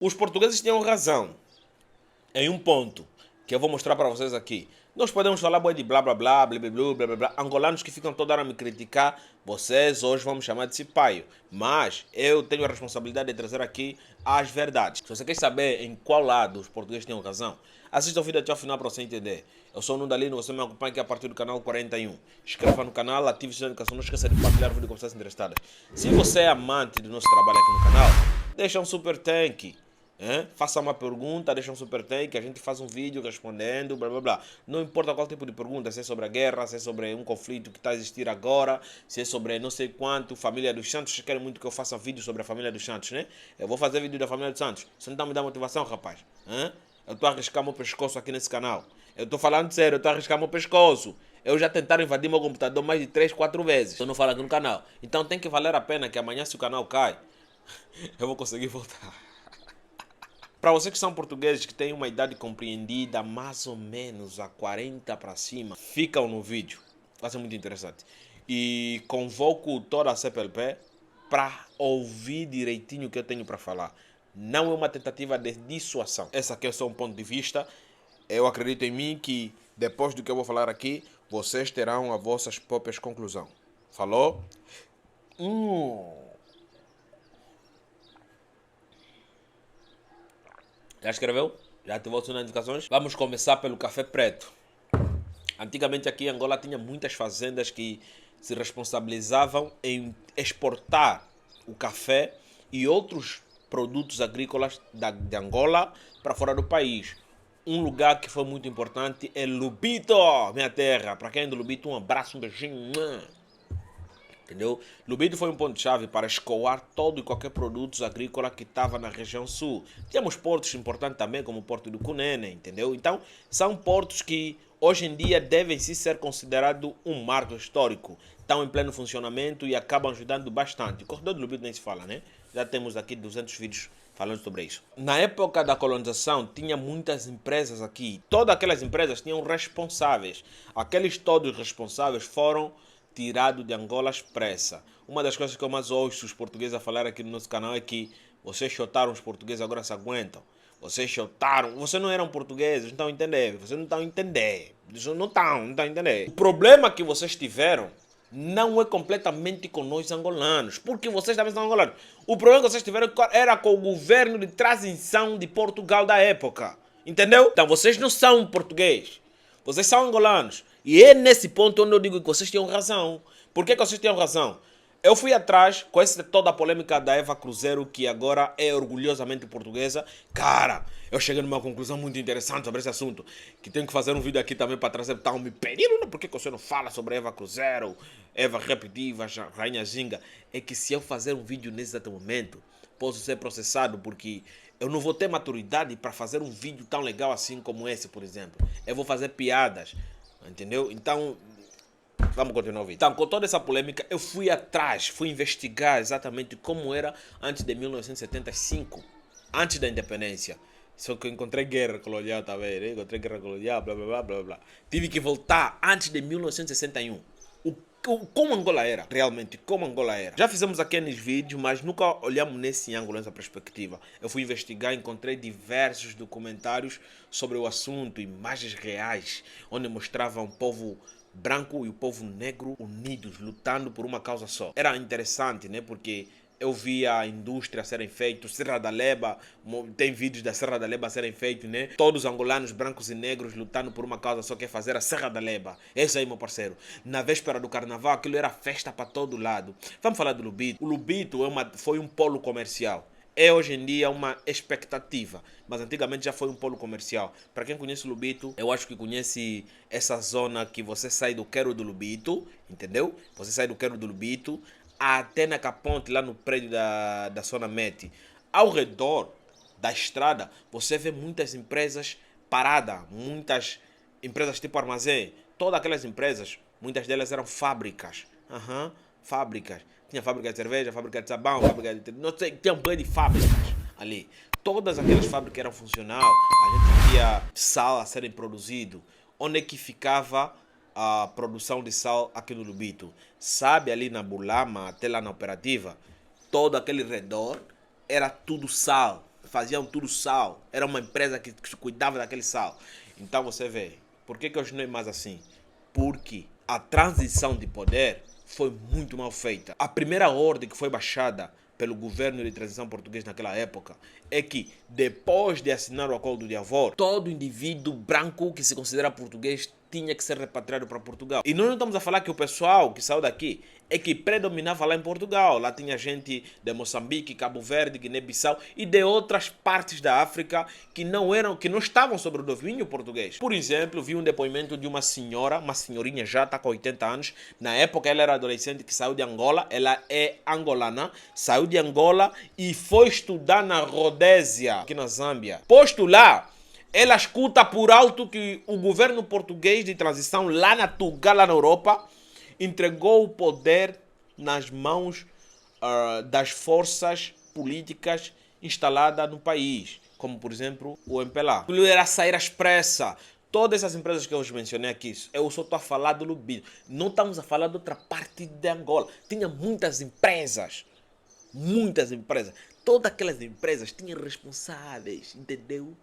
Os portugueses tinham razão em um ponto que eu vou mostrar para vocês aqui. Nós podemos falar de blá blá blá, blá blá blá blá blá blá. Angolanos que ficam toda hora a me criticar, vocês hoje vão me chamar de cipaio. Mas eu tenho a responsabilidade de trazer aqui as verdades. Se você quer saber em qual lado os portugueses tinham razão, assista o vídeo até o final para você entender. Eu sou o Nundalino, você me acompanha aqui a partir do canal 41. Inscreva no canal, ative o sininho de notificação, não esqueça de partilhar o vídeo com pessoas interessadas. Se você é amante do nosso trabalho aqui no canal, deixa um super tanque. Faça uma pergunta, deixa um super tank, a gente faz um vídeo respondendo, blá blá blá. Não importa qual tipo de pergunta, se é sobre a guerra, se é sobre um conflito que está a existir agora, se é sobre não sei quanto, família dos Santos. Vocês querem muito que eu faça vídeo sobre a família dos Santos, né? Eu vou fazer vídeo da família dos Santos. Você não está me dando motivação, rapaz? Eu estou a arriscar meu pescoço aqui nesse canal. Eu estou falando sério, eu estou a arriscar meu pescoço. Eu já tentaram invadir meu computador mais de 3, 4 vezes. Eu não falo aqui no canal. Então tem que valer a pena que amanhã, se o canal cai, eu vou conseguir voltar. Para vocês que são portugueses, que têm uma idade compreendida mais ou menos a 40 para cima, ficam no vídeo. Vai ser muito interessante. E convoco toda a CPLP para ouvir direitinho o que eu tenho para falar. Não é uma tentativa de dissuasão. Esse aqui é só um ponto de vista. Eu acredito em mim que depois do que eu vou falar aqui, vocês terão as vossas próprias conclusões. Falou? Já escreveu? Já ativou as notificações? Vamos começar pelo café preto. Antigamente aqui em Angola tinha muitas fazendas que se responsabilizavam em exportar o café e outros produtos agrícolas de Angola para fora do país. Um lugar que foi muito importante é Lubito, minha terra. Para quem é do Lubito, um abraço, um beijinho. Entendeu? Lubito foi um ponto-chave para escoar todo e qualquer produto agrícola que estava na região sul. Tínhamos portos importantes também, como o Porto do Cunene, entendeu? Então, são portos que hoje em dia devem ser considerados um marco histórico. Estão em pleno funcionamento e acabam ajudando bastante. O corredor do Lubito nem se fala, né? Já temos aqui 200 vídeos falando sobre isso. Na época da colonização, tinha muitas empresas aqui. Todas aquelas empresas tinham responsáveis. Aqueles todos responsáveis foram tirado de Angola expressa. Uma das coisas que eu mais ouço os portugueses a falar aqui no nosso canal é que vocês chotaram os portugueses, agora se aguentam. Vocês chotaram, vocês não eram portugueses, não estão a entender, vocês não estão a entender. Vocês não estão a entender. O problema que vocês tiveram não é completamente com nós angolanos, porque vocês também são angolanos. O problema que vocês tiveram era com o governo de transição de Portugal da época. Entendeu? Então vocês não são portugueses, vocês são angolanos. E é nesse ponto onde eu digo que vocês tinham razão. Por que vocês tinham razão? Eu fui atrás com toda a polêmica da Eva Cruzeiro, que agora é orgulhosamente portuguesa. Cara, eu cheguei numa conclusão muito interessante sobre esse assunto, que tenho que fazer um vídeo aqui também para trazer. Estavam me pedindo, por que você não fala sobre Eva Cruzeiro, Eva Repetitiva, Rainha Ginga? É que se eu fazer um vídeo nesse exato momento, posso ser processado, porque eu não vou ter maturidade para fazer um vídeo tão legal assim como esse, por exemplo. Eu vou fazer piadas. Entendeu? Então, vamos continuar o vídeo. Então, com toda essa polêmica, eu fui atrás, fui investigar exatamente como era antes de 1975, antes da independência. Só que eu encontrei guerra colonial, tá vendo? Encontrei guerra colonial, blá blá blá blá blá. Tive que voltar antes de 1961. Como Angola era, realmente, como Angola era. Já fizemos aqueles vídeos, mas nunca olhamos nesse ângulo, nessa perspectiva. Eu fui investigar, encontrei diversos documentários sobre o assunto, imagens reais, onde mostravam o povo branco e o povo negro unidos, lutando por uma causa só. Era interessante, né? Porque eu via a indústria serem feitos, Serra da Leba, tem vídeos da Serra da Leba serem feitos, né? Todos os angolanos, brancos e negros, lutando por uma causa só, que é fazer a Serra da Leba. Esse aí, meu parceiro. Na véspera do carnaval, aquilo era festa para todo lado. Vamos falar do Lubito. O Lubito foi um polo comercial. É hoje em dia uma expectativa, mas antigamente já foi um polo comercial. Para quem conhece o Lubito, eu acho que conhece essa zona que você sai do Quero do Lubito, entendeu? Você sai do Quero do Lubito até na Caponte, lá no prédio da Zona Met. Ao redor da estrada, você vê muitas empresas paradas, muitas empresas tipo armazém. Todas aquelas empresas, muitas delas eram fábricas. Fábricas. Tinha fábrica de cerveja, fábrica de sabão, fábrica de... Não sei, tinha um bando de fábricas ali. Todas aquelas fábricas eram funcionais. A gente via sal a serem produzido. Onde é que ficava a produção de sal aqui no Lubito? Sabe, ali na Bulama, até lá na Operativa, todo aquele redor era tudo sal. faziam tudo sal. Era uma empresa que se cuidava daquele sal. Então você vê, por que hoje não é mais assim? Porque a transição de poder foi muito mal feita. A primeira ordem que foi baixada pelo governo de transição português naquela época é que, depois de assinar o acordo de Avor, todo indivíduo branco que se considera português tinha que ser repatriado para Portugal. E nós não estamos a falar que o pessoal que saiu daqui é que predominava lá em Portugal. Lá tinha gente de Moçambique, Cabo Verde, Guiné-Bissau e de outras partes da África que não estavam sob o domínio português. Por exemplo, vi um depoimento de uma senhora, uma senhorinha já, está com 80 anos. Na época ela era adolescente, que saiu de Angola. Ela é angolana, saiu de Angola e foi estudar na Rodésia, aqui na Zâmbia. Posto lá, ela escuta por alto que o governo português de transição lá na Tuga, lá na Europa, entregou o poder nas mãos das forças políticas instaladas no país, como por exemplo o MPLA. Aquilo era sair às pressas. Todas essas empresas que eu os mencionei aqui, eu só estou a falar do Lubito. Não estamos a falar de outra parte de Angola. Tinha muitas empresas. Muitas empresas. Todas aquelas empresas tinham responsáveis, entendeu?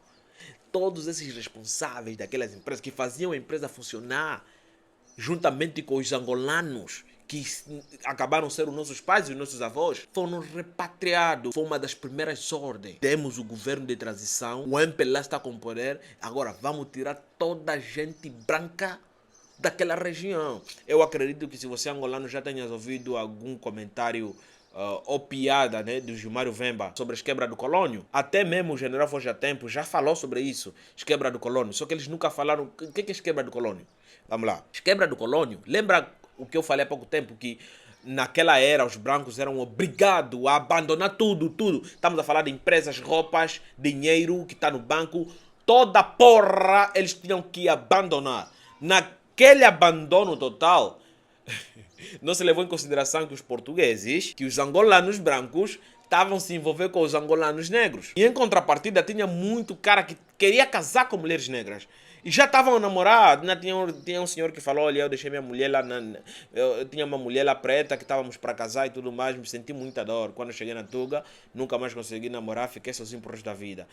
Todos esses responsáveis daquelas empresas que faziam a empresa funcionar juntamente com os angolanos que acabaram sendo os nossos pais e os nossos avós, foram repatriados. Foi uma das primeiras ordens. Temos o governo de transição, o MPLA está com poder, agora vamos tirar toda a gente branca daquela região. Eu acredito que se você angolano já tenha ouvido algum comentário ou piada, né, do Gilmário Vemba sobre a esquebra do colônio. Até mesmo o general Forja Tempo já falou sobre isso, esquebra do colônio. Só que eles nunca falaram o que é esquebra do colônio. Vamos lá. Esquebra do colônio. Lembra o que eu falei há pouco tempo, que naquela era os brancos eram obrigados a abandonar tudo. Estamos a falar de empresas, roupas, dinheiro que está no banco. Toda porra eles tinham que abandonar. Naquele abandono total, não se levou em consideração que os portugueses, que os angolanos brancos, estavam se envolvendo com os angolanos negros. E em contrapartida, tinha muito cara que queria casar com mulheres negras. E já estavam namorados. Tinha um senhor que falou, olha, eu deixei minha mulher lá, eu tinha uma mulher lá preta que estávamos para casar e tudo mais, me senti muita dor. Quando eu cheguei na Tuga, nunca mais consegui namorar, fiquei sozinho pro resto da vida.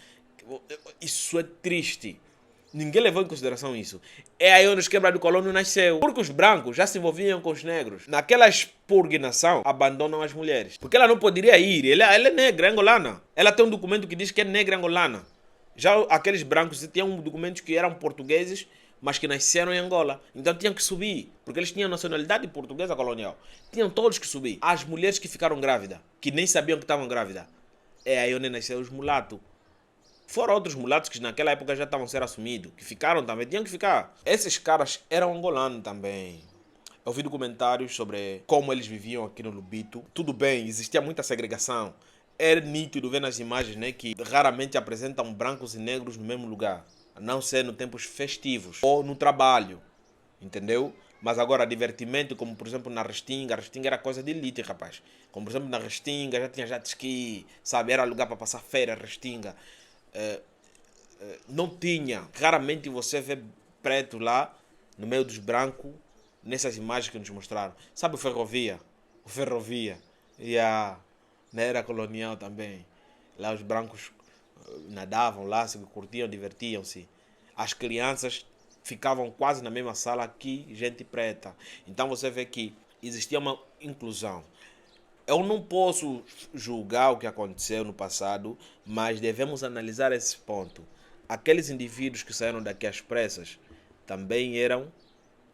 Isso é triste. Ninguém levou em consideração isso. É aí onde os quebra do colônio nasceu. Porque os brancos já se envolviam com os negros. Naquela expurgnação, abandonam as mulheres. Porque ela não poderia ir. Ela é negra, é angolana. Ela tem um documento que diz que é negra angolana. Já aqueles brancos tinham documentos que eram portugueses, mas que nasceram em Angola. Então tinham que subir. Porque eles tinham nacionalidade portuguesa colonial. Tinham todos que subir. As mulheres que ficaram grávidas, que nem sabiam que estavam grávidas. É aí onde nasceram os mulatos. Foram outros mulatos que naquela época já estavam a ser assumidos, que ficaram também, tinham que ficar. Esses caras eram angolanos também. Eu vi documentários sobre como eles viviam aqui no Lubito. Tudo bem, existia muita segregação. É nítido ver nas imagens, né, que raramente apresentam brancos e negros no mesmo lugar. A não ser nos tempos festivos ou no trabalho, entendeu? Mas agora, divertimento, como por exemplo na Restinga. A Restinga era coisa de elite, rapaz. Como por exemplo na Restinga já tinha jet ski, sabe? Era lugar para passar férias, Restinga. Não tinha. Raramente você vê preto lá, no meio dos brancos, nessas imagens que nos mostraram. Sabe o Ferrovia? O Ferrovia. E na era colonial também. Lá os brancos nadavam lá, se curtiam, divertiam-se. As crianças ficavam quase na mesma sala que gente preta. Então você vê que existia uma inclusão. Eu não posso julgar o que aconteceu no passado, mas devemos analisar esse ponto. Aqueles indivíduos que saíram daqui às pressas também eram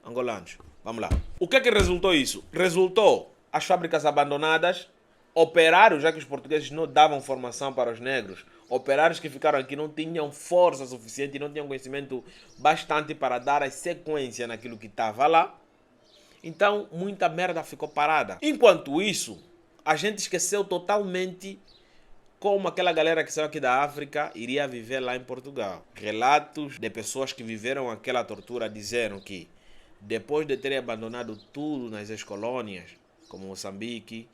angolanos. Vamos lá. O que é que resultou isso? Resultou as fábricas abandonadas, operários, já que os portugueses não davam formação para os negros, operários que ficaram aqui não tinham força suficiente, não tinham conhecimento bastante para dar a sequência naquilo que estava lá. Então, muita merda ficou parada. Enquanto isso, a gente esqueceu totalmente como aquela galera que saiu aqui da África iria viver lá em Portugal. Relatos de pessoas que viveram aquela tortura disseram que depois de terem abandonado tudo nas ex-colônias, como Moçambique,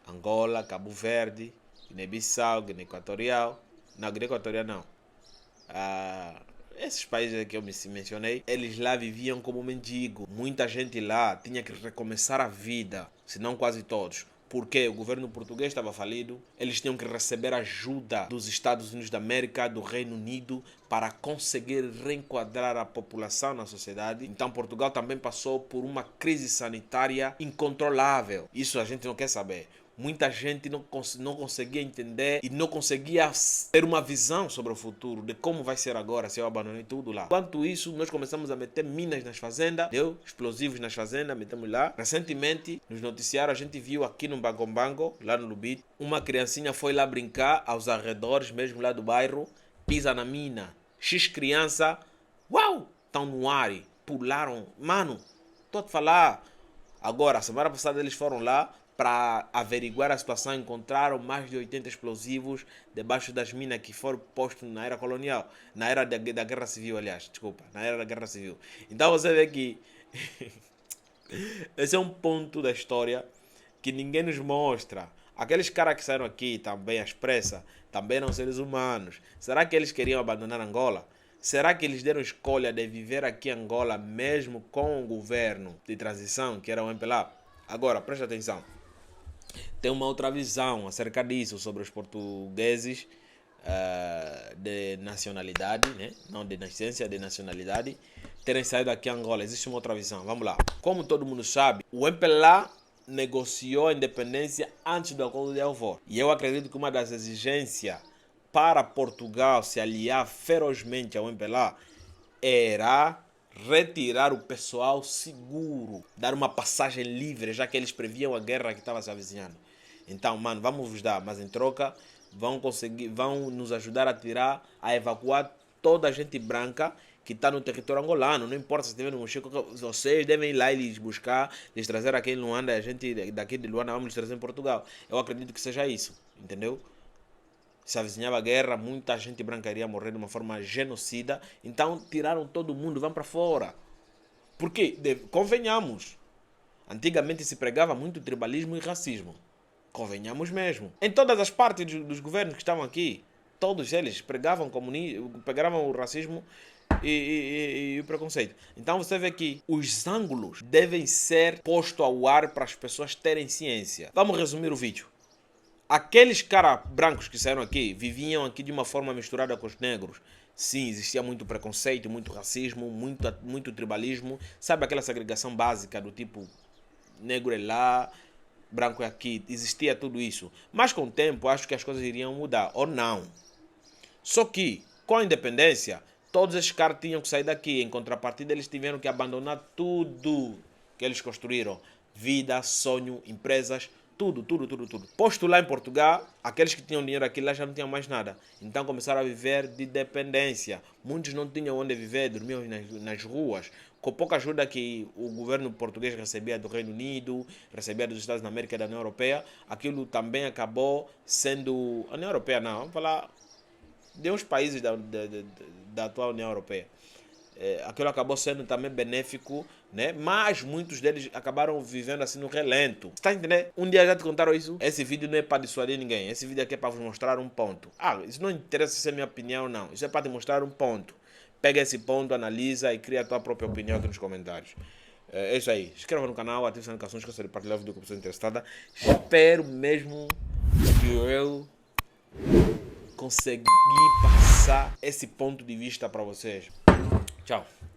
Angola, Cabo Verde, Guiné-Bissau, Guiné Equatorial, não, Guiné Equatorial não, esses países que eu mencionei, eles lá viviam como mendigo. Muita gente lá tinha que recomeçar a vida, se não quase todos, porque o governo português estava falido, eles tinham que receber ajuda dos Estados Unidos da América, do Reino Unido, para conseguir reenquadrar a população na sociedade. Então Portugal também passou por uma crise sanitária incontrolável. Isso a gente não quer saber. Muita gente não conseguia entender e não conseguia ter uma visão sobre o futuro, de como vai ser agora, se eu abandonei tudo lá. Enquanto isso, nós começamos a meter minas nas fazendas, explosivos nas fazendas, metemos lá. Recentemente, nos noticiários, a gente viu aqui no Bango, lá no Lubito, uma criancinha foi lá brincar aos arredores, mesmo lá do bairro, pisa na mina. X criança, uau, estão no ar, pularam. Mano, estou a te falar. Agora, semana passada eles foram lá para averiguar a situação, encontraram mais de 80 explosivos debaixo das minas que foram postos na era colonial, na era da Guerra Civil, aliás, desculpa, na era da Guerra Civil. Então você vê que esse é um ponto da história que ninguém nos mostra. Aqueles caras que saíram aqui também às pressas, também eram seres humanos. Será que eles queriam abandonar Angola? Será que eles deram escolha de viver aqui em Angola mesmo com o governo de transição, que era o MPLA? Agora, preste atenção. Tem uma outra visão acerca disso, sobre os portugueses de nacionalidade, né? Não de nascença, de nacionalidade, terem saído aqui em Angola. Existe uma outra visão. Vamos lá. Como todo mundo sabe, o MPLA negociou a independência antes do Acordo de Alvor. E eu acredito que uma das exigências para Portugal se aliar ferozmente ao MPLA era retirar o pessoal seguro, dar uma passagem livre, já que eles previam a guerra que estava se avizinhando. Então, mano, vamos vos dar, mas em troca vão nos ajudar a evacuar toda a gente branca que está no território angolano. Não importa se estiver no Mochico, vocês devem ir lá e lhes buscar, lhes trazer aqui em Luanda, a gente daqui de Luanda vamos lhes trazer em Portugal. Eu acredito que seja isso, entendeu? Se avizinhava a guerra, muita gente branca iria morrer de uma forma genocida. Então tiraram todo mundo, vão para fora. Porque, convenhamos, antigamente se pregava muito tribalismo e racismo. Convenhamos mesmo. Em todas as partes dos governos que estavam aqui, todos eles pregavam o racismo e o preconceito. Então você vê que os ângulos devem ser postos ao ar para as pessoas terem ciência. Vamos resumir o vídeo. Aqueles caras brancos que saíram aqui viviam aqui de uma forma misturada com os negros. Sim, existia muito preconceito, muito racismo, muito tribalismo. Sabe aquela segregação básica do tipo negro é lá, branco é aqui. Existia tudo isso. Mas com o tempo acho que as coisas iriam mudar, ou não. Só que com a independência, todos esses caras tinham que sair daqui. Em contrapartida, eles tiveram que abandonar tudo que eles construíram. Vida, sonho, empresas, tudo. Posto lá em Portugal, aqueles que tinham dinheiro aqui lá já não tinham mais nada. Então começaram a viver de dependência. Muitos não tinham onde viver, dormiam nas ruas. Com pouca ajuda que o governo português recebia do Reino Unido, recebia dos Estados da América e da União Europeia, aquilo também acabou sendo... A União Europeia não, vamos falar de uns países da atual União Europeia. Aquilo acabou sendo também benéfico, né? Mas muitos deles acabaram vivendo assim no relento. Está entendendo? Um dia já te contaram isso? Esse vídeo não é para dissuadir ninguém. Esse vídeo aqui é para vos mostrar um ponto. Isso não interessa se é minha opinião ou não. Isso é para te mostrar um ponto. Pega esse ponto, analisa e cria a tua própria opinião aqui nos comentários. É isso aí. Inscreva no canal, ative as notificações, esqueça de partilhar o vídeo com a pessoa interessada. Espero mesmo que eu consegui passar esse ponto de vista para vocês. Tchau.